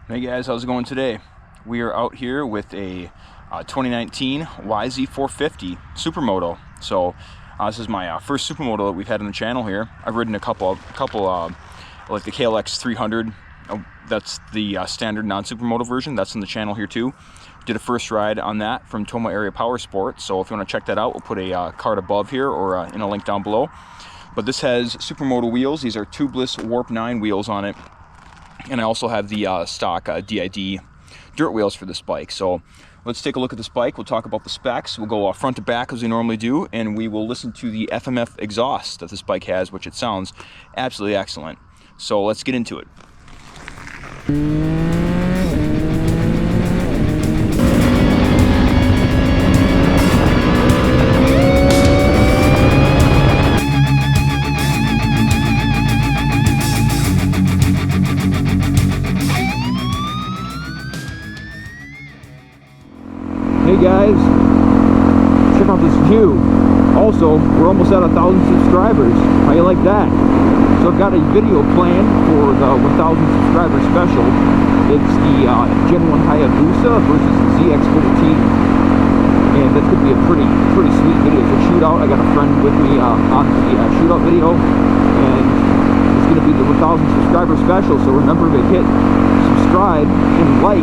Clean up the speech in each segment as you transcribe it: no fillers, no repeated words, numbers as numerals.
Hey guys, how's it going today? We are out here with a 2019 YZ450 Supermoto. So this is my first Supermoto that we've had on the channel here. I've ridden a couple like the KLX 300. That's the standard non-Supermoto version. That's on the channel here too. Did a first ride on that from Tomah area Powersport. So if you want to check that out, we'll put a card above here or in a link down below. But this has Supermoto wheels. These are tubeless Warp 9 wheels on it. And I also have the stock DID dirt wheels for this bike. So let's take a look at this bike. We'll talk about the specs. We'll go front to back as we normally do, and we will listen to the FMF exhaust that this bike has, which it sounds absolutely excellent. So let's get into it. Hey guys, check out this view. Also, we're almost at 1,000 subscribers. How you like that? So I've got a video planned for the 1,000 subscriber special. It's the Gen 1 Hayabusa versus the ZX14. And that's going to be a pretty sweet video. It's a shootout. I got a friend with me on the shootout video. And it's going to be the 1,000 subscriber special. So remember to hit subscribe and like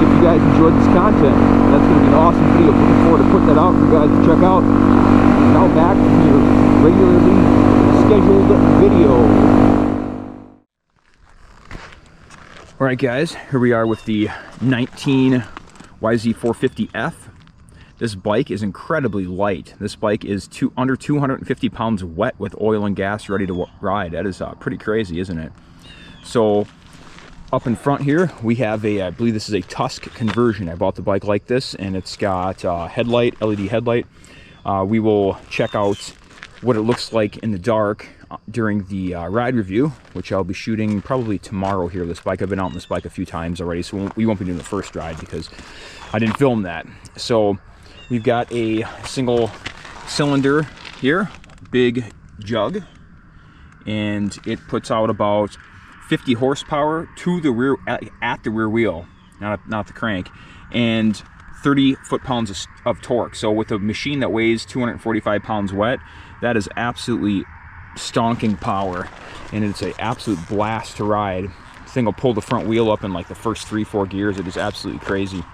if you guys enjoyed this content. That's going to be an awesome video. Looking forward to putting that out for you guys to check out. Now back to your regularly scheduled video. Alright guys, here we are with the 19 YZ450F. This bike is incredibly light. This bike is under 250 pounds wet with oil and gas ready to ride. That is pretty crazy, isn't it? So up in front here, we have I believe this is a Tusk conversion. I bought the bike like this, and it's got headlight, LED headlight. We will check out what it looks like in the dark during the ride review, which I'll be shooting probably tomorrow here. This bike, I've been out on this bike a few times already, so we won't be doing the first ride because I didn't film that. So we've got a single cylinder here, big jug, and it puts out about 50 horsepower to the rear, at the rear wheel, not the crank, and 30 foot-pounds of torque. So with a machine that weighs 245 pounds wet, that is absolutely stonking power, and it's an absolute blast to ride. This thing will pull the front wheel up in like the first 3-4 gears. It is absolutely crazy.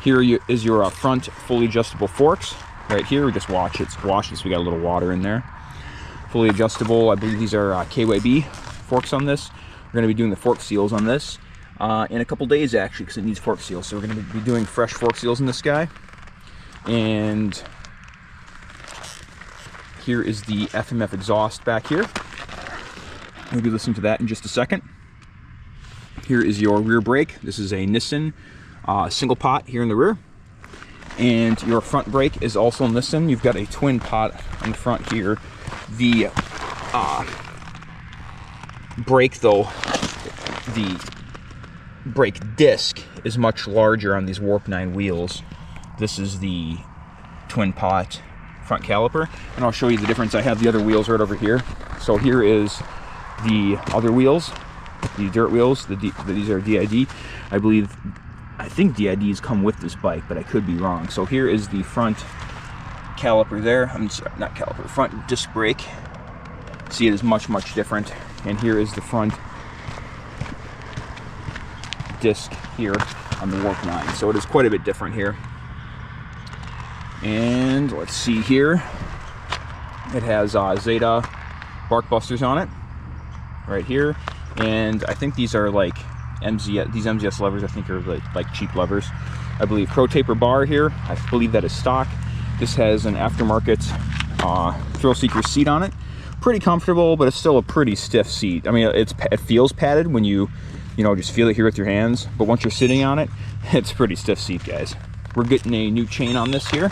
Here is your front fully adjustable forks. Right here, we just wash it. So we got a little water in there. Fully adjustable. I believe these are KYB forks on this. We're going to be doing the fork seals on this in a couple days actually, because it needs fork seals. So we're going to be doing fresh fork seals in this guy. And here is the FMF exhaust back here. We'll be listening to that in just a second. Here is your rear brake. This is a Nissin single pot here in the rear. And your front brake is also Nissin. You've got a twin pot on the front here. The brake though, the brake disc is much larger on these Warp 9 wheels. This is the twin pot front caliper, and I'll show you the difference. I have the other wheels right over here. So here is the other wheels, the dirt wheels. These are DID. I think DIDs come with this bike, but I could be wrong. So here is the front caliper there. I'm sorry, not caliper, front disc brake. See, it is much different. And here is the front disc here on the Warp 9. So it is quite a bit different here. And let's see here. It has Zeta barkbusters on it, right here. And I think these are like these MZS levers, I think are like cheap levers. I believe Pro Taper bar here. I believe that is stock. This has an aftermarket thrill seeker seat on it. Pretty comfortable, but it's still a pretty stiff seat. I mean, it feels padded when you just feel it here with your hands, but once you're sitting on it, it's a pretty stiff seat, guys. We're getting a new chain on this here.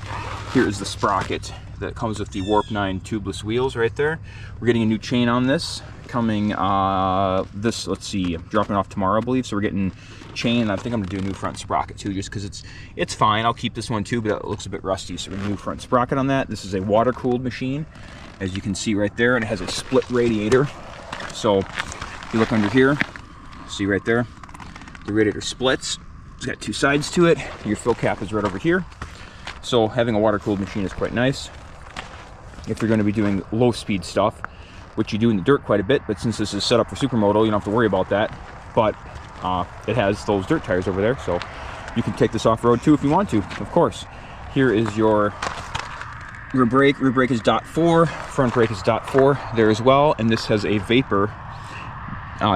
Here is the sprocket that comes with the Warp 9 tubeless wheels right there. We're getting a new chain on this coming let's see, dropping off tomorrow, I believe. So we're getting chain. I think I'm gonna do a new front sprocket too, just because it's fine. I'll keep this one too, but it looks a bit rusty, so we're gonna do a new front sprocket on that. This is a water cooled machine, as you can see right there, and it has a split radiator. So if you look under here, see right there, The radiator splits. It's got two sides to it. Your fill cap is right over here. So having a water-cooled machine is quite nice if you're going to be doing low-speed stuff, which you do in the dirt quite a bit, but since this is set up for Supermoto, you don't have to worry about that. But it has those dirt tires over there, so you can take this off-road too if you want to, of course. Here is your rear brake. Rear brake is .4, front brake is .4 there as well, and this has a vapor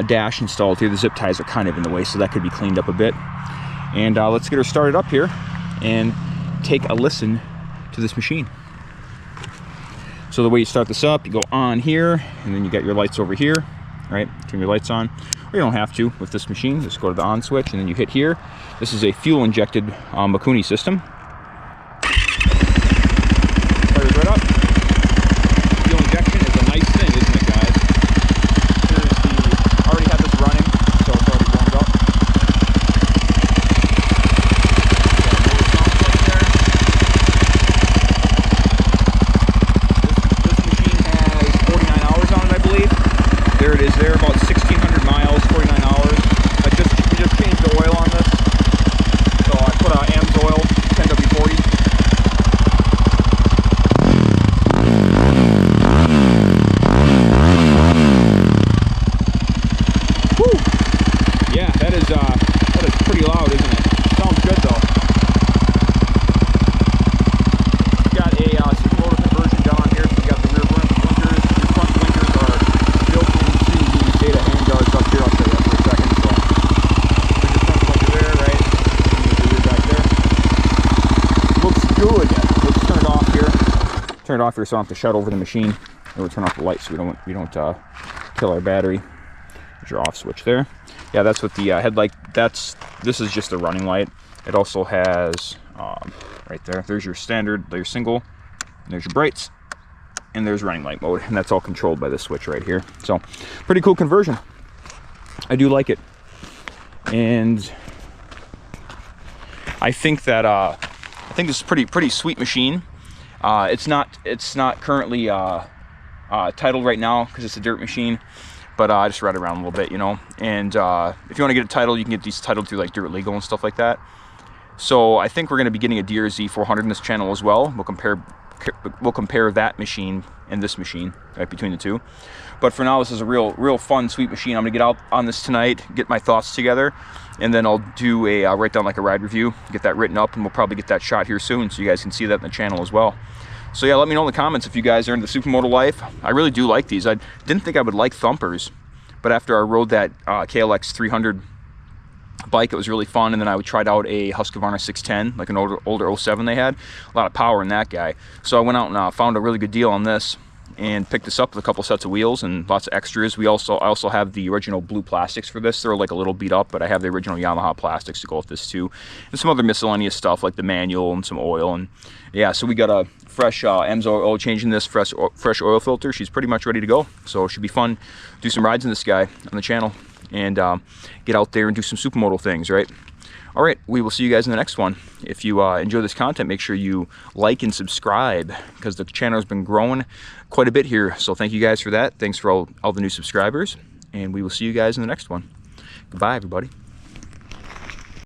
dash installed here. The zip ties are kind of in the way, so that could be cleaned up a bit. And let's get her started up here and take a listen to this machine. So the way you start this up, you go on here, and then you got your lights over here, right? Turn your lights on, or you don't have to with this machine. Just go to the on switch, and then you hit here. This is a fuel-injected Mikuni system. Fires right up. Fuel injection is a nice thing, isn't it, guys? Here's the, I already have this running, so it's already warmed up. There it is there, about 1,600 miles, 49 hours. We just changed the oil on this. So I put AMS oil, 10W40. Whew! Yeah, that is pretty loud, isn't it? Sounds good though. Got a Supermoto conversion down on here. So you got the rear blinkers, your front blinkers are built into the Zeta handguards up here. I'll show you that for a second. So there's your front blinker there, right? And the rear back there. Looks good. Let's turn it off here. Turn it off here so I don't have to shut over the machine. And we'll turn off the light so we don't kill our battery. There's your off switch there. Yeah, that's what the headlight. This is just the running light. It also has right there. There's your standard. There's single. And there's your brights. And there's running light mode, and that's all controlled by this switch right here. So pretty cool conversion. I do like it, and I think that this is pretty sweet machine. It's not currently titled right now because it's a dirt machine, but I just ride around a little bit, you know. And if you want to get it titled, you can get these titled through like Dirt Legal and stuff like that. So I think we're going to be getting a DRZ400 in this channel as well. We'll compare that machine and this machine, right, between the two. But for now, this is a real fun, sweet machine. I'm gonna get out on this tonight, get my thoughts together, and then I'll do write down like a ride review, get that written up, and we'll probably get that shot here soon, so you guys can see that in the channel as well. So yeah, let me know in the comments if you guys are into the Supermoto life. I really do like these. I didn't think I would like thumpers, but after I rode that KLX 300 bike, it was really fun. And then I tried out a Husqvarna 610, like an older 07 they had. A lot of power in that guy. So I went out and found a really good deal on this and picked this up with a couple sets of wheels and lots of extras. I also have the original blue plastics for this. They're like a little beat up, but I have the original Yamaha plastics to go with this too, and some other miscellaneous stuff like the manual and some oil. And yeah, so we got a fresh AMS oil change in this, fresh oil filter. She's pretty much ready to go, so it should be fun. Do some rides in this guy on the channel and get out there and do some Supermoto things, right? All right, we will see you guys in the next one. If you enjoy this content, make sure you like and subscribe, because the channel has been growing quite a bit here. So thank you guys for that. Thanks for all the new subscribers, and we will see you guys in the next one. Goodbye, everybody.